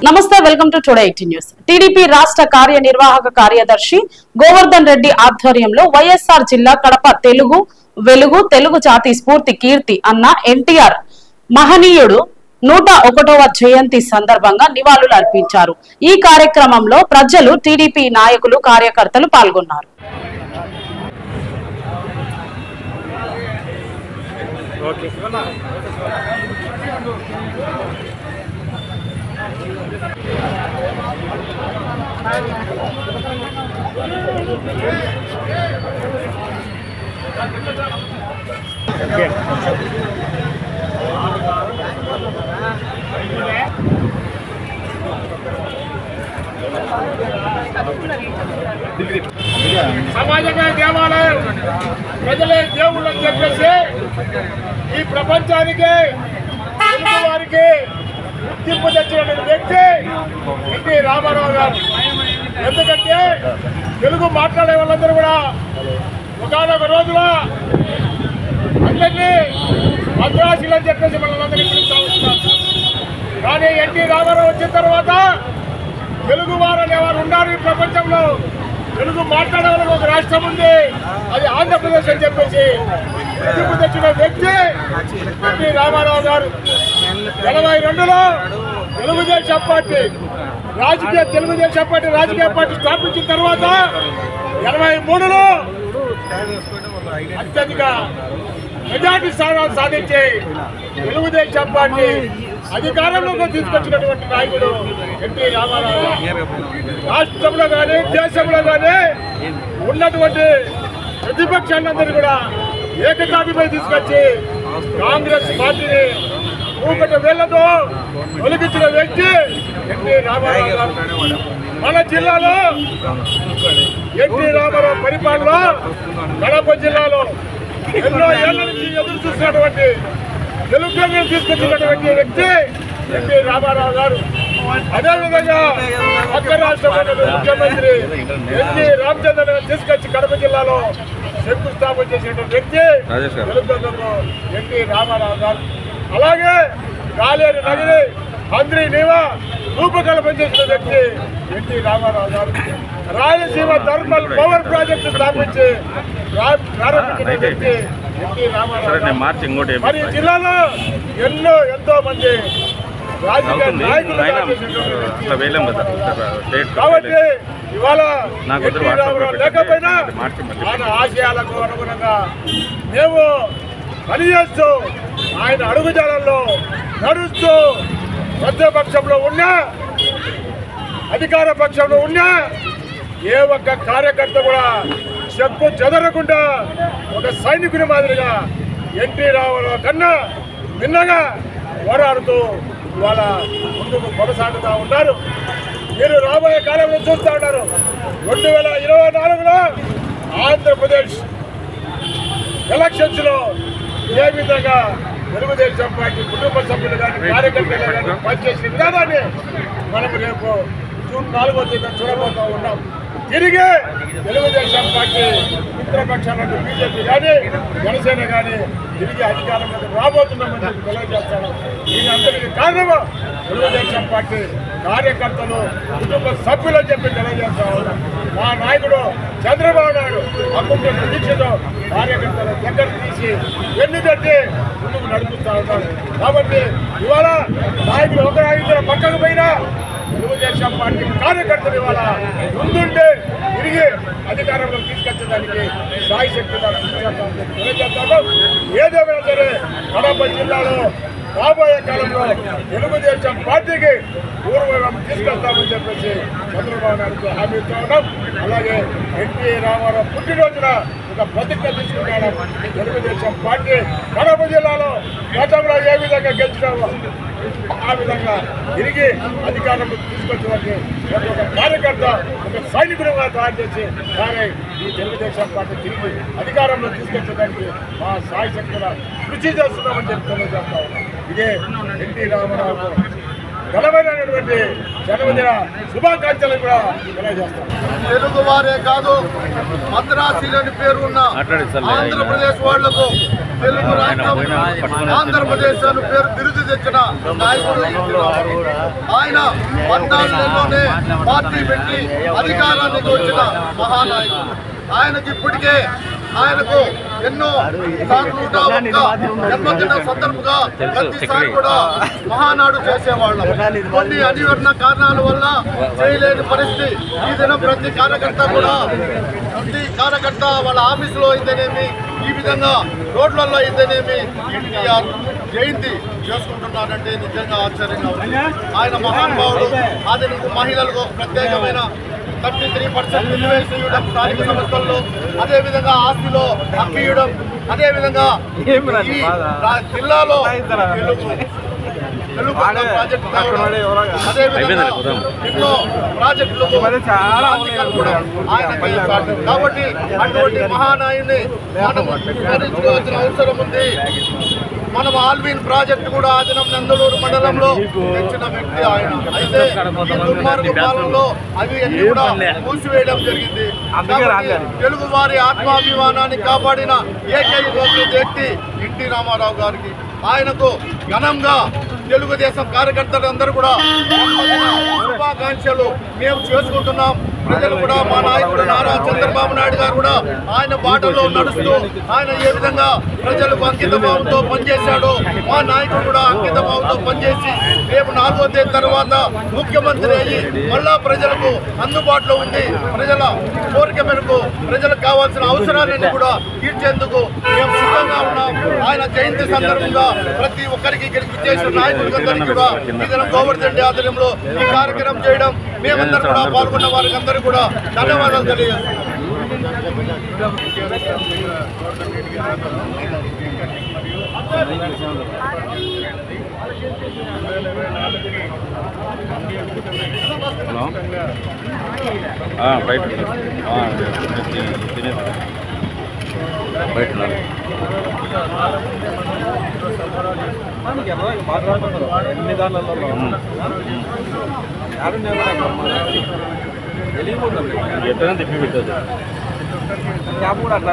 నమస్తే, welcome to today 18 news. TDP రాష్ట్ర కార్యనిర్వాహక కార్యదర్శి గోవర్ధన్ రెడ్డి ఆధ్వర్యంలో వైఎస్ఆర్ జిల్లా కడప తెలుగు జాతి స్ఫూర్తి కీర్తి అన్న ఎన్టీఆర్ మహనీయుడు 101వ జయంతి సందర్భంగా నివాళులు అర్పించారు. ఈ కార్యక్రమంలో ప్రజలు, టీడీపీ నాయకులు, కార్యకర్తలు పాల్గొన్నారు. సమాజమే దేవాలయం, ప్రజలే దేవుళ్ళని చెప్పేసి ఈ ప్రపంచానికి, తెలుగు వారికి గుర్తింపు తెచ్చినటువంటి వ్యక్తి ఎన్టీ రామారావు గారు. ఎందుకంటే తెలుగు మాట్లాడే వాళ్ళందరూ కూడా ఒకనొక రోజులో అందరినీ మద్రాసులు అని చెప్పేసి మనందరినీ పిలుస్తూ వస్తున్నారు. కానీ ఎన్టీ రామారావు వచ్చిన తర్వాత తెలుగు వారు అనేవారు ఉన్నారు ఈ ప్రపంచంలో. తెలుగు మాట్లాడే వాళ్ళకి ఒక రాష్ట్రం ఉంది, అది ఆంధ్రప్రదేశ్ అని చెప్పేసి గుర్తింపు తెచ్చిన వ్యక్తి ఎన్టీ రామారావు గారు. 82లో తెలుగుదేశం పార్టీ రాజకీయ పార్టీ స్థాపించిన తర్వాత 83లో అత్యధిక మెజార్టీ స్థానాలు సాధించి తెలుగుదేశం పార్టీ అధికారంలోకి తీసుకొచ్చినటువంటి నాయకుడు ఎన్టీ రామారావు. రాష్ట్రంలో కానీ దేశంలో కానీ ఉన్నటువంటి ప్రతిపక్షాలందరూ కూడా ఏకతాటిపై తీసుకొచ్చి కాంగ్రెస్ పార్టీని ఊపట వేళ్లతో తొలగించిన వ్యక్తి ఎన్టీ రామారావు గారు. మన జిల్లాలో ఎన్టీ రామారావు పరిపాలన కడప జిల్లాలో ఎన్నో ఏళ్ల నుంచి ఎదురు చూసినటువంటి తెలుగుని తీసుకొచ్చినటువంటి వ్యక్తి ఎన్టీ రామారావు గారు. అదేవిధంగా పక్క రాష్ట్రంలో ముఖ్యమంత్రి ఎన్టీ రామచంద్ర తీసుకొచ్చి కడప జిల్లాలో శంకుస్థాపన చేసినటువంటి వ్యక్తి తెలుగు ఎన్టీ రామారావు గారు. అలాగే కాలేరు నగిరి, మంత్రి నీవా రూపకల్పన చేసిన వ్యక్తి ఎన్టీ రామారావు గారు. రాయలసీమ థర్మల్ పవర్ ప్రాజెక్టు స్థాపించి ప్రారంభించిన వ్యక్తి ఎన్టీ రామారావు. మరి జిల్లాలో ఎంతో మంది రాజకీయ నాయకులు. కాబట్టి ఇవాళ ఎన్టీ రామారావు లేకపోయినా ఆయన ఆశయాలకు అనుగుణంగా మేము పనిచేస్తూ ఆయన అడుగుజాడల్లో నడుస్తూ ప్రతిపక్షంలో ఉన్నా, అధికార పక్షంలో ఉన్నా ఏ ఒక్క కార్యకర్త కూడా చెక్కు చెదరకుండా ఒక సైనికుని మాదిరిగా ఎన్టీ రామారావు కన్నా భిన్నగా పోరాడుతూ ఇవాళ ముందుకు కొనసాగుతూ ఉన్నారు. మీరు రాబోయే కాలంలో చూస్తూ ఉన్నారు. 2024లో ఆంధ్రప్రదేశ్ ఎలక్షన్స్ లో ఏ విధంగా తెలుగుదేశం పార్టీ కుటుంబ సభ్యులు కానీ కార్యకర్తలు కానీ పనిచేసిన విధానాన్ని మనం రేపు జూన్ 4వ తేదీన చూడబోతూ ఉన్నాం. తిరిగి తెలుగుదేశం పార్టీ మిత్రపక్షాలను బీజేపీ కానీ జనసేన కానీ తిరిగి అధికారంలోకి రాబోతున్నామని చెప్పి తెలియజేస్తాను. దీనంతటికి కారణము తెలుగుదేశం పార్టీ కార్యకర్తలు, కుటుంబ సభ్యులు అని చెప్పి తెలియజేస్తా ఉన్నాం. మా నాయకుడు చంద్రబాబు నాయుడు అప్పుడు దీక్షతో కార్యకర్తలు దగ్గర తీసి ఎన్ని తట్టి ముందుకు నడుపుతూ ఉంటారు. కాబట్టి ఇవాళ నాయకులు ఒక ఇద్దరు పక్కకు పోయినా తెలుగుదేశం పార్టీ కార్యకర్తలు ఇవాళ ముందుంటే తిరిగి అధికారంలో తీసుకొచ్చడానికి సాయి శక్తి తెలియజేస్తాను. ఏదేమైనా సరే కడప జిల్లాలో రాబోయే కాలంలో తెలుగుదేశం పార్టీకి పూర్వం తీసుకొస్తామని చెప్పేసి చంద్రబాబు నాయుడుతో హామీ ఇస్తూ ఉన్నాం. అలాగే ఎన్టీ రామారావు పుట్టినరోజున ఒక ప్రతిజ్ఞ తీసుకున్నాడు. తెలుగుదేశం పార్టీ కడప జిల్లాలో గతంలో ఏ విధంగా గెలిచినామో ఆ విధంగా తిరిగి అధికారంలో తీసుకొచ్చేవారికి ఒక కార్యకర్త, ఒక సైనికుడిగా తయారు చేసి కానీ ఈ తెలుగుదేశం పార్టీ తిరిగి అధికారంలో తీసుకొచ్చేదానికి మా సాయి శక్తుల కృషి చేస్తున్నామని చెప్పి తెలియజేస్తా ఉన్నాం. ఇదే ఎన్టీ రామారావు ఘనమైనటువంటి జన్మదిన శుభాకాంక్షలు కూడా తెలియజేస్తాం. తెలుగు వారే కాదు మద్రాసీలని పేరు ఉన్న ఆంధ్రప్రదేశ్ వాళ్లకు తెలుగు రాష్ట్రం ఆంధ్రప్రదేశ్ అని పేరు బిరుదు తెచ్చిన నాయకుడు ఆయన 14 నెలల్లోనే పార్టీ పెట్టి అధికారానికి వచ్చిన మహానాయకుడు. ఆయనకు ఎన్నో సార్లు జన్మదిన సందర్భంగా ప్రతిసారి కూడా మహానాడు చేసేవాళ్ళం. కొన్ని అనివార్య కారణాల వల్ల చేయలేని పరిస్థితి. ఈ దినం ప్రతి కార్యకర్త వాళ్ళ ఆఫీసులో అయితేనేమి, ఈ విధంగా రోడ్లలో అయితేనేమి ఎన్టీఆర్ జయంతి చేసుకుంటున్నారంటే నిజంగా ఆశ్చర్యంగా ఉంది. ఆయన మహానుభావుడు. ఆధునిక మహిళలకు ప్రత్యేకమైన 33% రిజర్వేషన్ ఇవ్వడం స్థానిక సంస్థల్లో, అదేవిధంగా ఆస్తిలో హక్కు ఇవ్వడం, అదేవిధంగా జిల్లాలో తెలుగు ప్రాజెక్టు కావడం, అదేవిధంగా ఎన్నో ప్రాజెక్టులు కూడా ఆయన. కాబట్టి అటువంటి మహానాయుని మనం స్మరించుకోవాల్సిన అవసరం ఉంది. మనం ఆల్విన్ ప్రాజెక్టు కూడా ఆదినం నందలూరు మండలంలో తెచ్చిన వ్యక్తి ఆయన. అయితే ఈ దుర్మార్గ పాలనలో అవి అన్ని కూడా మూసివేయడం జరిగింది. తెలుగు వారి ఆత్మాభిమానాన్ని కాపాడిన ఏకైక వ్యక్తి ఎన్టీ రామారావు గారికి. ఆయనకు ఘనంగా తెలుగుదేశం కార్యకర్తలందరూ కూడా శుభాకాంక్షలు మేము చేసుకుంటున్నాం. ప్రజలు కూడా మా నాయకుడు నారా చంద్రబాబు నాయుడు గారు కూడా ఆయన బాటలో నడుస్తూ ఆయన ఏ విధంగా ప్రజలకు అంకితభావంతో పనిచేశాడో మా నాయకుడు కూడా అంకితభావంతో పనిచేసి రేపు 4వ తేదీ తర్వాత ముఖ్యమంత్రి అయ్యి మళ్ళా ప్రజలకు అందుబాటులో ఉండి ప్రజల కోరిక మేరకు ప్రజలకు కావాల్సిన అవసరాలన్నీ కూడా తీర్చేందుకు మేము సిద్ధంగా ఉన్నాం. ఆయన జయంతి సందర్భంగా ప్రతి ఒక్కరికి ఇక్కడికి చేసిన నాయకులందరికీ కూడా ఇతర గోవర్ధన్ ఆధ్వర్యంలో ఈ కార్యక్రమం చేయడం, మేమందరూ కూడా పాల్గొన్న వారికి అందరూ కూడా ధన్యవాదాలు తెలియజేస్తున్నాం. బయట ఎన్ని దానిలలో ఎట్లా తిప్పి పెట్టదు క్యాబ్ కూడా అట్లా